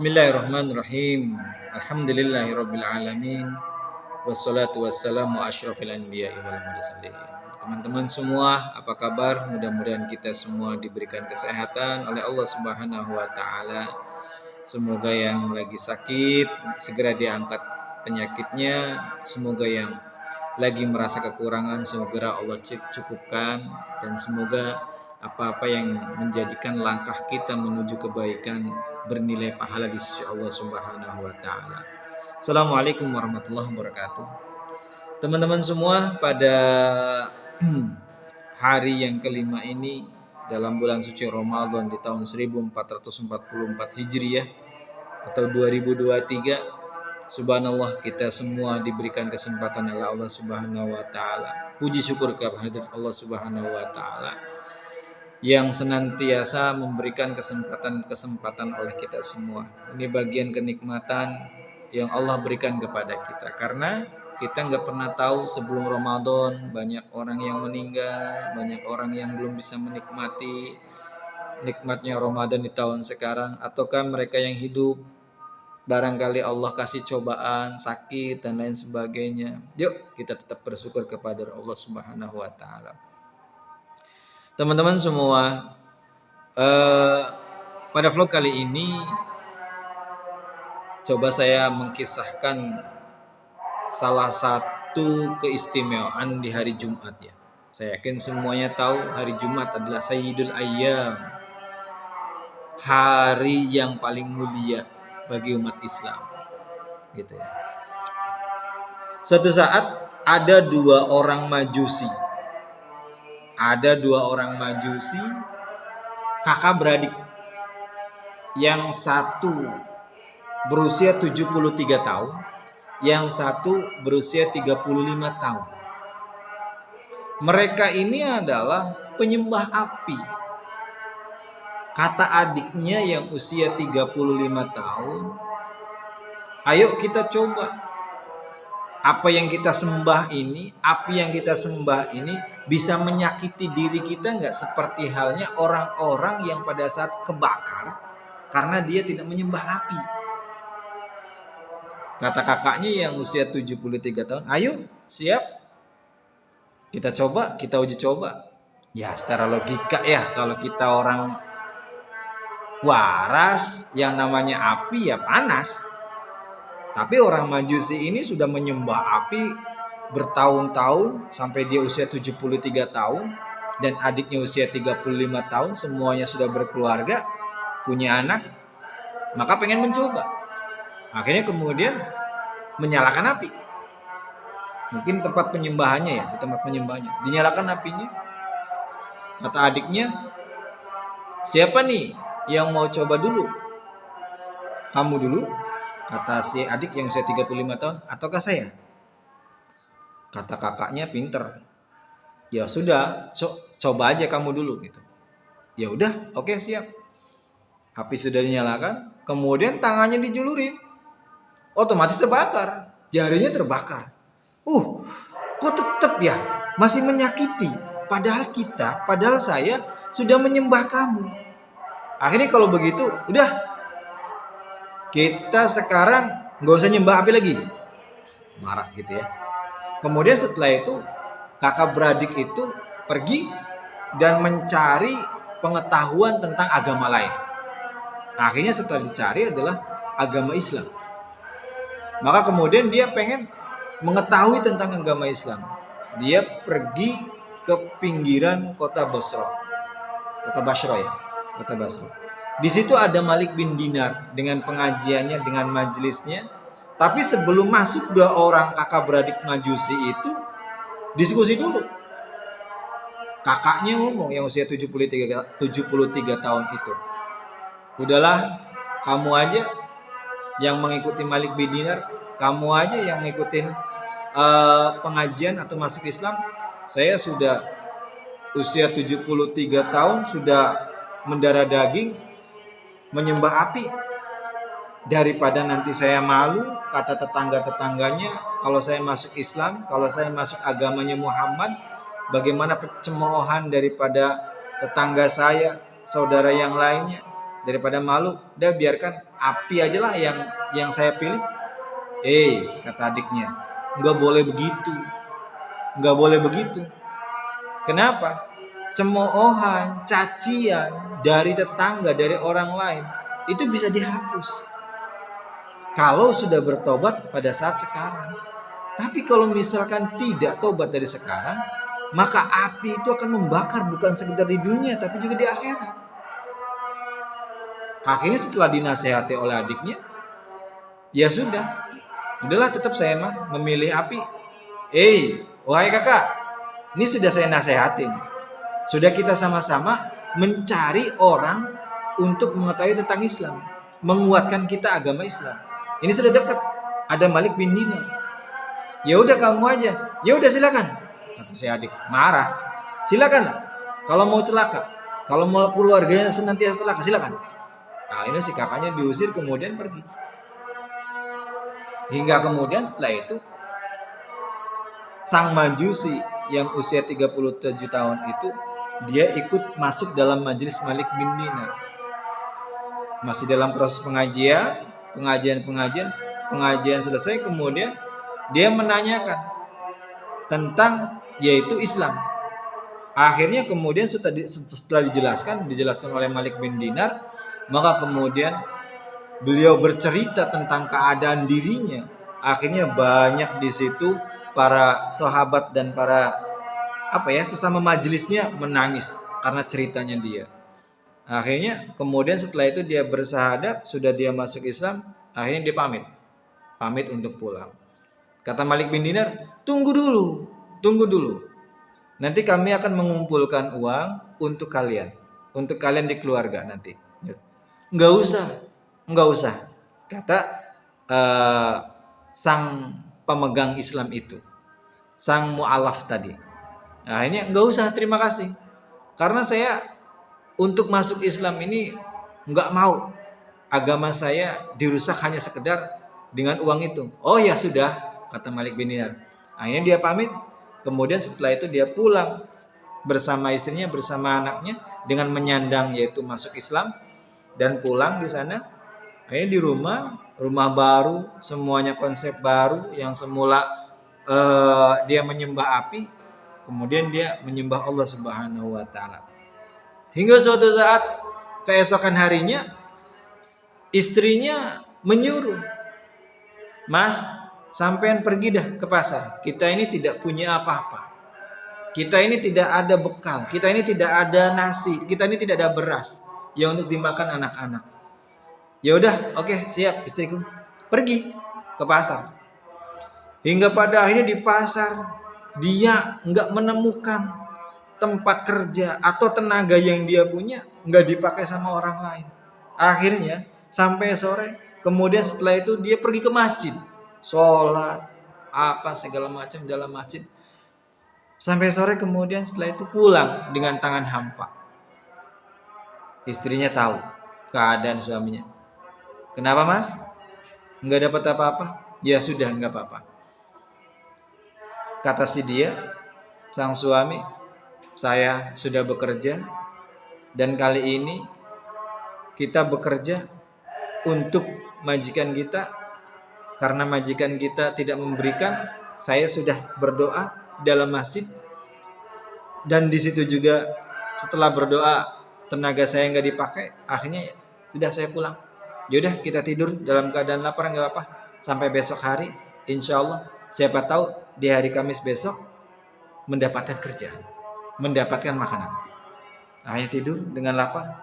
Bismillahirrahmanirrahim. Alhamdulillahirrabbilalamin. Wassalatu wassalamu asyrafil anbiya'i wal mursalin. Teman-teman semua, apa kabar? Mudah-mudahan kita semua diberikan kesehatan oleh Allah Subhanahu wa taala. Semoga yang lagi sakit segera diangkat penyakitnya. Semoga yang lagi merasa kekurangan segera Allah cukupkan, dan semoga apa-apa yang menjadikan langkah kita menuju kebaikan bernilai pahala di sisi Allah Subhanahu wa taala. Assalamualaikum warahmatullahi wabarakatuh. Teman-teman semua, pada hari yang kelima ini dalam bulan suci Ramadan di tahun 1444 Hijriah atau 2023, subhanallah, kita semua diberikan kesempatan oleh Allah Subhanahu wa taala. Puji syukur kehadirat Allah Subhanahu wa taala yang senantiasa memberikan kesempatan oleh kita semua. Ini bagian kenikmatan yang Allah berikan kepada kita, karena kita nggak pernah tahu sebelum Ramadan banyak orang yang meninggal, banyak orang yang belum bisa menikmati nikmatnya Ramadan di tahun sekarang, ataukah mereka yang hidup barangkali Allah kasih cobaan, sakit dan lain sebagainya. Yuk kita tetap bersyukur kepada Allah Subhanahu wa taala. Teman-teman semua, pada vlog kali ini coba saya mengkisahkan salah satu keistimewaan di hari Jumat ya. Saya yakin semuanya tahu hari Jumat adalah Sayyidul Ayyam, hari yang paling mulia bagi umat Islam, gitu ya. Suatu saat ada dua orang majusi, kakak beradik. Yang satu berusia 73 tahun, yang satu berusia 35 tahun. Mereka ini adalah penyembah api. Kata adiknya yang usia 35 tahun, ayo kita coba. Apa yang kita sembah ini, api yang kita sembah ini bisa menyakiti diri kita nggak, seperti halnya orang-orang yang pada saat kebakar karena dia tidak menyembah api. Kata kakaknya yang usia 73 tahun, ayo siap, kita coba, kita uji coba. Ya secara logika ya, kalau kita orang waras, yang namanya api ya panas. Tapi orang majusi ini sudah menyembah api bertahun-tahun sampai dia usia 73 tahun dan adiknya usia 35 tahun, semuanya sudah berkeluarga, punya anak, maka pengen mencoba. Akhirnya kemudian menyalakan api. Mungkin tempat penyembahannya ya, di tempat penyembahannya dinyalakan apinya. Kata adiknya, siapa nih yang mau coba dulu? Kamu dulu, kata si adik yang usia 35 tahun, ataukah saya? Kata kakaknya pinter, ya sudah, coba aja kamu dulu gitu. Ya udah, oke, siap. Api sudah dinyalakan, kemudian tangannya dijulurin, otomatis terbakar, jarinya terbakar. Kok tetap ya masih menyakiti? Padahal saya sudah menyembah kamu. Akhirnya kalau begitu, udah, kita sekarang nggak usah nyembah api lagi. Marah gitu ya. Kemudian setelah itu kakak beradik itu pergi dan mencari pengetahuan tentang agama lain. Akhirnya setelah dicari adalah agama Islam. Maka kemudian dia pengen mengetahui tentang agama Islam. Dia pergi ke pinggiran kota Basra. Di situ ada Malik bin Dinar dengan pengajiannya, dengan majelisnya. Tapi sebelum masuk, dua orang kakak beradik majusi itu diskusi dulu. Kakaknya ngomong yang usia 73 tahun itu, udahlah, kamu aja yang mengikuti Malik bin Dinar, kamu aja yang ngikutin pengajian atau masuk Islam. Saya sudah usia 73 tahun, sudah mendarah daging, menyembah api. Daripada nanti saya malu kata tetangga-tetangganya kalau saya masuk Islam, kalau saya masuk agamanya Muhammad, bagaimana pencemoohan daripada tetangga saya, saudara yang lainnya. daripada malu, udah biarkan api aja lah yang saya pilih. Kata adiknya, nggak boleh begitu, nggak boleh begitu. Kenapa? Cemoohan, cacian dari tetangga, dari orang lain itu bisa dihapus kalau sudah bertobat pada saat sekarang. Tapi kalau misalkan tidak tobat dari sekarang, maka api itu akan membakar bukan sekedar di dunia tapi juga di akhirat. Akhirnya setelah dinasehati oleh adiknya, ya sudah, udahlah tetap saya mah memilih api. Wahai kakak, ini sudah saya nasehatin. Sudah kita sama-sama mencari orang untuk mengetahui tentang Islam, menguatkan kita agama Islam. Ini sudah dekat, ada Malik bin Dinar. Ya udah kamu aja. Ya udah silakan, kata si adik. Marah. Silakan lah. Kalau mau celaka, kalau mau keluarganya senantiasa celaka, silakan. Ini si kakaknya diusir kemudian pergi. Hingga kemudian setelah itu sang majusi yang usia 37 tahun itu dia ikut masuk dalam majelis Malik bin Dinar. Masih dalam proses pengajian selesai, kemudian dia menanyakan tentang yaitu Islam. Akhirnya kemudian setelah dijelaskan oleh Malik bin Dinar, maka kemudian beliau bercerita tentang keadaan dirinya. Akhirnya banyak di situ para sahabat dan para sesama majelisnya menangis karena ceritanya dia. Akhirnya kemudian setelah itu dia bersahadat, sudah dia masuk Islam, akhirnya dia pamit untuk pulang. Kata Malik bin Dinar, tunggu dulu. Nanti kami akan mengumpulkan uang untuk kalian di keluarga nanti. Enggak usah, kata sang pemegang Islam itu, sang mu'alaf tadi. Akhirnya enggak usah, terima kasih. Karena saya untuk masuk Islam ini enggak mau agama saya dirusak hanya sekedar dengan uang itu. Oh ya sudah, kata Malik bin Dinar. Akhirnya dia pamit. Kemudian setelah itu dia pulang bersama istrinya, bersama anaknya dengan menyandang yaitu masuk Islam dan pulang di sana. Akhirnya di rumah baru, semuanya konsep baru. Yang semula dia menyembah api, kemudian dia menyembah Allah Subhanahu wa taala. Hingga suatu saat keesokan harinya istrinya menyuruh, "Mas, sampean pergi dah ke pasar. Kita ini tidak punya apa-apa. Kita ini tidak ada bekal. Kita ini tidak ada nasi. Kita ini tidak ada beras yang untuk dimakan anak-anak." Ya udah, oke, siap istriku. Pergi ke pasar. Hingga pada akhirnya di pasar dia nggak menemukan tempat kerja atau tenaga yang dia punya nggak dipakai sama orang lain. Akhirnya sampai sore, kemudian setelah itu dia pergi ke masjid, sholat apa segala macam dalam masjid. Sampai sore, kemudian setelah itu pulang dengan tangan hampa. Istrinya tahu keadaan suaminya. Kenapa mas? Nggak dapat apa-apa? Ya sudah, nggak apa-apa. Kata si dia, sang suami, saya sudah bekerja dan kali ini kita bekerja untuk majikan kita. Karena majikan kita tidak memberikan, saya sudah berdoa dalam masjid dan di situ juga setelah berdoa tenaga saya nggak dipakai, akhirnya sudah saya pulang. Yaudah kita tidur dalam keadaan lapar nggak apa-apa sampai besok hari, insya Allah siapa tahu di hari Kamis besok mendapatkan kerjaan, mendapatkan makanan. Akhirnya tidur dengan lapar.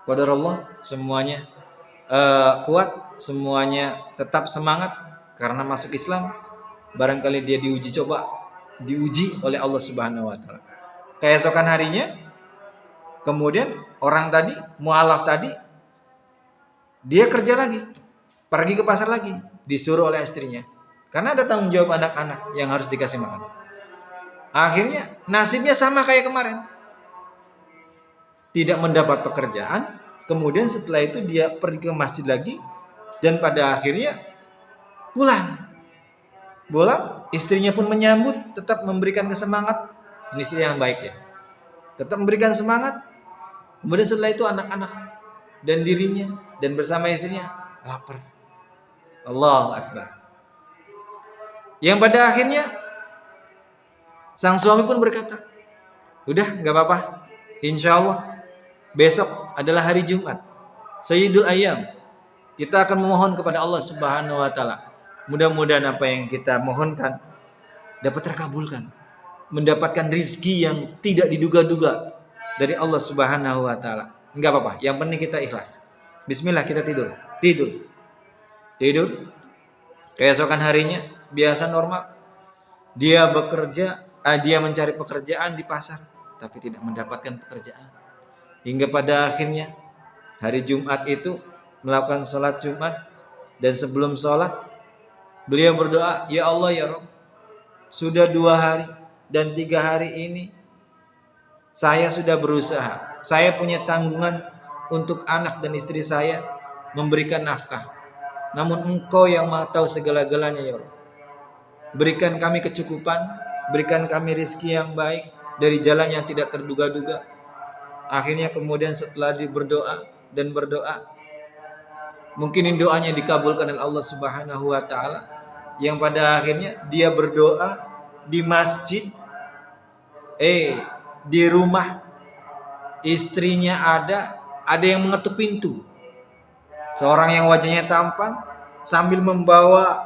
Qadarullah, semuanya kuat, semuanya tetap semangat karena masuk Islam. Barangkali dia diuji oleh Allah Subhanahu wa taala. Keesokan harinya, kemudian orang tadi, mu'alaf tadi, dia kerja lagi, pergi ke pasar lagi, disuruh oleh istrinya. Karena ada tanggung jawab anak-anak yang harus dikasih makan. Akhirnya nasibnya sama kayak kemarin. Tidak mendapat pekerjaan, kemudian setelah itu dia pergi ke masjid lagi dan pada akhirnya pulang, istrinya pun menyambut, tetap memberikan kesemangat. Ini istri yang baik ya, tetap memberikan semangat. Kemudian setelah itu anak-anak dan dirinya dan bersama istrinya lapar. Allahu Akbar. Yang pada akhirnya sang suami pun berkata, udah gak apa-apa, insya Allah besok adalah hari Jumat, Sayyidul Ayyam. Kita akan memohon kepada Allah Subhanahu wa taala. Mudah-mudahan apa yang kita mohonkan dapat terkabulkan. Mendapatkan rizki yang tidak diduga-duga dari Allah Subhanahu wa taala. Enggak apa-apa, yang penting kita ikhlas. Bismillah, kita tidur. Tidur. Keesokan harinya biasa normal. Dia bekerja, dia mencari pekerjaan di pasar, tapi tidak mendapatkan pekerjaan. Hingga pada akhirnya hari Jumat itu melakukan sholat Jumat, dan sebelum sholat beliau berdoa, ya Allah ya Rabb, sudah 2 hari dan 3 hari ini saya sudah berusaha, saya punya tanggungan untuk anak dan istri saya, memberikan nafkah, namun Engkau yang Maha tahu segala-galanya ya Rabb. Berikan kami kecukupan, berikan kami rezeki yang baik dari jalan yang tidak terduga-duga. Akhirnya kemudian setelah berdoa, mungkin doanya dikabulkan oleh Allah Subhanahu wa taala, yang pada akhirnya dia berdoa di masjid, di rumah istrinya ada yang mengetuk pintu. Seorang yang wajahnya tampan sambil membawa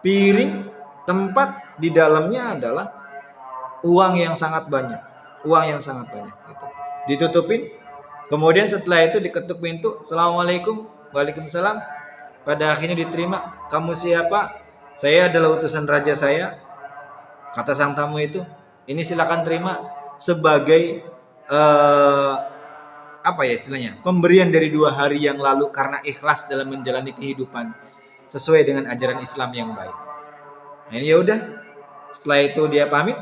piring, tempat di dalamnya adalah uang yang sangat banyak gitu. Ditutupin. Kemudian setelah itu diketuk pintu, Assalamualaikum. Waalaikumsalam. Pada akhirnya diterima. Kamu siapa? Saya adalah utusan raja saya. Kata sang tamu itu, ini silakan terima sebagai istilahnya, pemberian dari 2 hari yang lalu karena ikhlas dalam menjalani kehidupan sesuai dengan ajaran Islam yang baik. Nah, ini ya udah. Setelah itu dia pamit.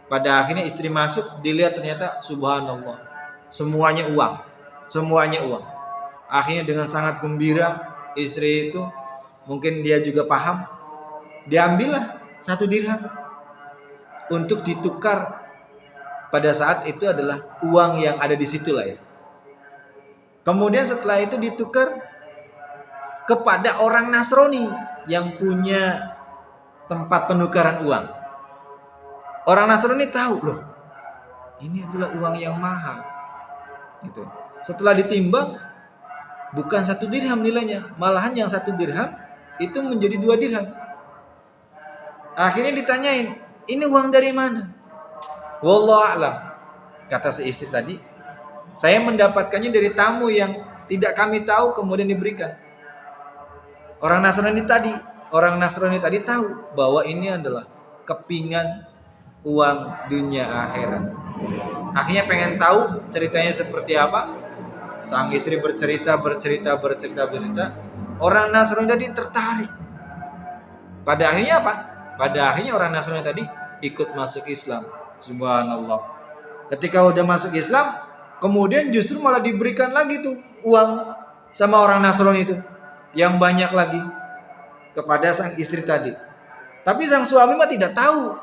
Pada akhirnya istri masuk, dilihat ternyata subhanallah, semuanya uang. Akhirnya dengan sangat gembira istri itu, mungkin dia juga paham, diambillah 1 dirham untuk ditukar. Pada saat itu adalah uang yang ada di situ lah ya. Kemudian setelah itu ditukar kepada orang Nasrani yang punya tempat penukaran uang. Orang Nasrani tahu, loh, ini adalah uang yang mahal. Gitu. Setelah ditimbang, bukan 1 dirham nilainya, malahan yang 1 dirham itu menjadi 2 dirham. Akhirnya ditanyain, ini uang dari mana? Wallahu a'lam, kata si istri tadi, saya mendapatkannya dari tamu yang tidak kami tahu, kemudian diberikan. Orang Nasrani tadi tahu bahwa ini adalah kepingan uang dunia akhirat. Akhirnya pengen tahu ceritanya seperti apa. Sang istri bercerita. Orang Nasrani tadi tertarik. Pada akhirnya apa? Pada akhirnya orang Nasrani tadi ikut masuk Islam. Subhanallah. Ketika udah masuk Islam, kemudian justru malah diberikan lagi tuh uang sama orang Nasrani itu yang banyak lagi kepada sang istri tadi. Tapi sang suami mah tidak tahu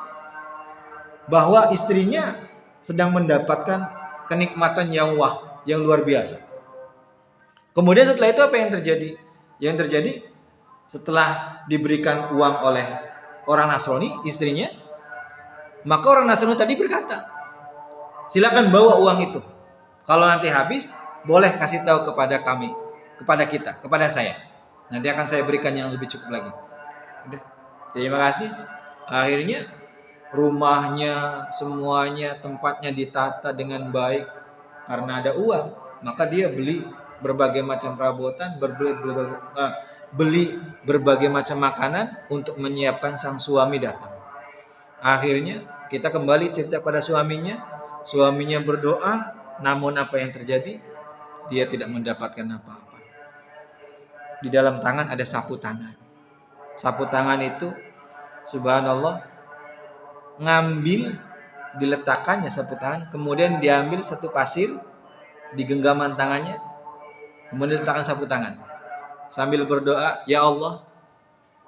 bahwa istrinya sedang mendapatkan kenikmatan yang luar biasa. Kemudian setelah itu apa yang terjadi? Yang terjadi setelah diberikan uang oleh orang Nasrani, istrinya, maka orang Nasrani tadi berkata, silakan bawa uang itu. Kalau nanti habis, boleh kasih tahu kepada kami, kepada saya. Nanti akan saya berikan yang lebih cukup lagi. Udah, terima kasih. Akhirnya rumahnya, semuanya, tempatnya ditata dengan baik karena ada uang. Maka dia beli berbagai macam perabotan, beli berbagai macam makanan untuk menyiapkan sang suami datang. Akhirnya kita kembali cerita pada suaminya. Suaminya berdoa, namun apa yang terjadi? Dia tidak mendapatkan apa-apa. Di dalam tangan ada sapu tangan. Sapu tangan itu, subhanallah, ngambil, diletakkannya sapu tangan, kemudian diambil satu pasir di genggaman tangannya, kemudian diletakkan sapu tangan sambil berdoa, ya Allah,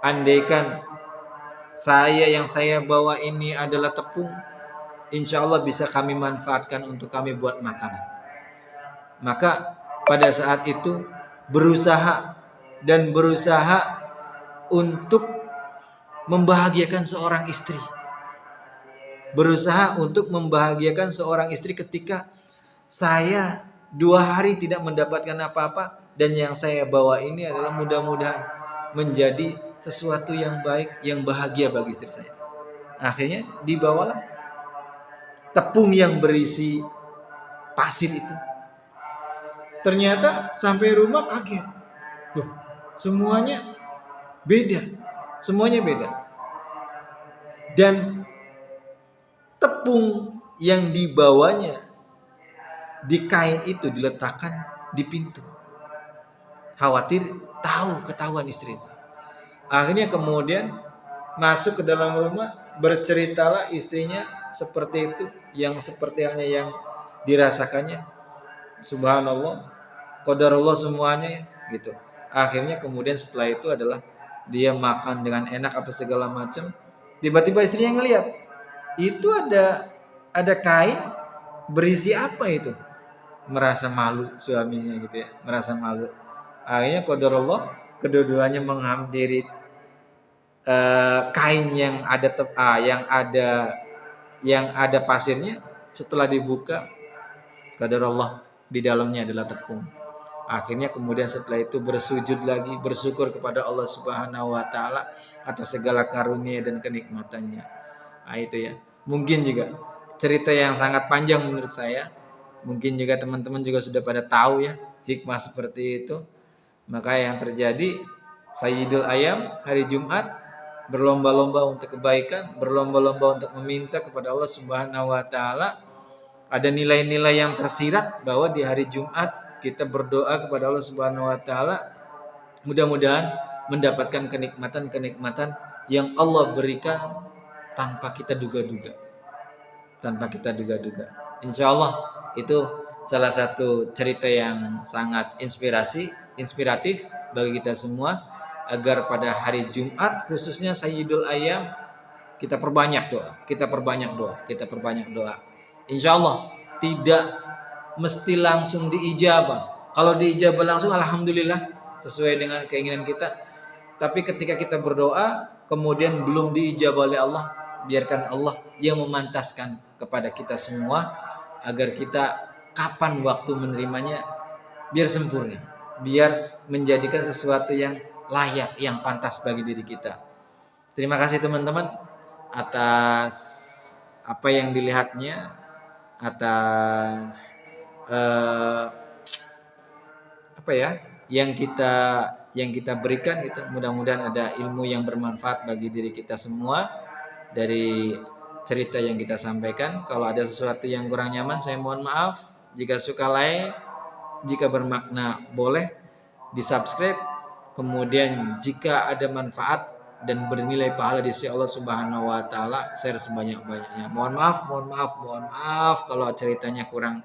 andaikan yang saya bawa ini adalah tepung, insya Allah bisa kami manfaatkan untuk kami buat makanan. Maka pada saat itu berusaha untuk membahagiakan seorang istri. Berusaha untuk membahagiakan seorang istri ketika saya 2 hari tidak mendapatkan apa-apa dan yang saya bawa ini adalah mudah-mudahan menjadi sesuatu yang baik, yang bahagia bagi istri saya. Akhirnya dibawalah tepung yang berisi pasir itu. Ternyata sampai rumah kaget. Tuh, semuanya beda. Semuanya beda. Dan tepung yang dibawanya di kain itu diletakkan di pintu. Khawatir ketahuan istri. Akhirnya kemudian masuk ke dalam rumah, berceritalah istrinya seperti itu, yang seperti halnya yang dirasakannya. Subhanallah, qadarullah semuanya gitu. Akhirnya kemudian setelah itu adalah dia makan dengan enak apa segala macam. Tiba-tiba istrinya ngelihat itu ada kain berisi apa itu, merasa malu suaminya gitu ya, merasa malu. Akhirnya qadarullah kedua-duanya menghampiri kain yang ada pasirnya. Setelah dibuka, qadarullah di dalamnya adalah tepung. Akhirnya kemudian setelah itu bersujud lagi, bersyukur kepada Allah Subhanahu wa taala atas segala karunia dan kenikmatannya. Nah, itu ya. Mungkin juga cerita yang sangat panjang menurut saya. Mungkin juga teman-teman juga sudah pada tahu ya hikmah seperti itu. Maka yang terjadi Sayyidul Ayam hari Jumat berlomba-lomba untuk kebaikan, berlomba-lomba untuk meminta kepada Allah Subhanahu wa taala. Ada nilai-nilai yang tersirat bahwa di hari Jumat kita berdoa kepada Allah Subhanahu wa taala mudah-mudahan mendapatkan kenikmatan-kenikmatan yang Allah berikan tanpa kita duga-duga. Tanpa kita duga-duga. Insya Allah itu salah satu cerita yang sangat inspiratif bagi kita semua, agar pada hari Jumat khususnya Sayyidul Ayam kita perbanyak doa. Insya Allah tidak mesti langsung diijabah. Kalau diijabah langsung alhamdulillah sesuai dengan keinginan kita. Tapi ketika kita berdoa kemudian belum diijabah oleh Allah, biarkan Allah yang memantaskan kepada kita semua agar kita kapan waktu menerimanya biar sempurna, biar menjadikan sesuatu yang layak, yang pantas bagi diri kita. Terima kasih teman-teman atas apa yang dilihatnya, atas yang kita berikan gitu. Mudah-mudahan ada ilmu yang bermanfaat bagi diri kita semua dari cerita yang kita sampaikan. Kalau ada sesuatu yang kurang nyaman, saya mohon maaf. Jika suka like, jika bermakna boleh di-subscribe. Kemudian jika ada manfaat dan bernilai pahala di sisi Allah Subhanahu wa taala, share sebanyak-banyaknya. Mohon maaf kalau ceritanya kurang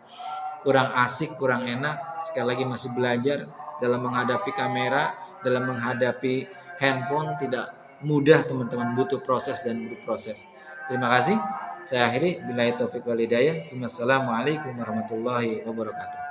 asik, kurang enak. Sekali lagi masih belajar dalam menghadapi kamera, dalam menghadapi handphone tidak mudah teman-teman, butuh proses. Terima kasih. Saya akhiri, billahi taufik wal hidayah. Wassalamualaikum warahmatullahi wabarakatuh.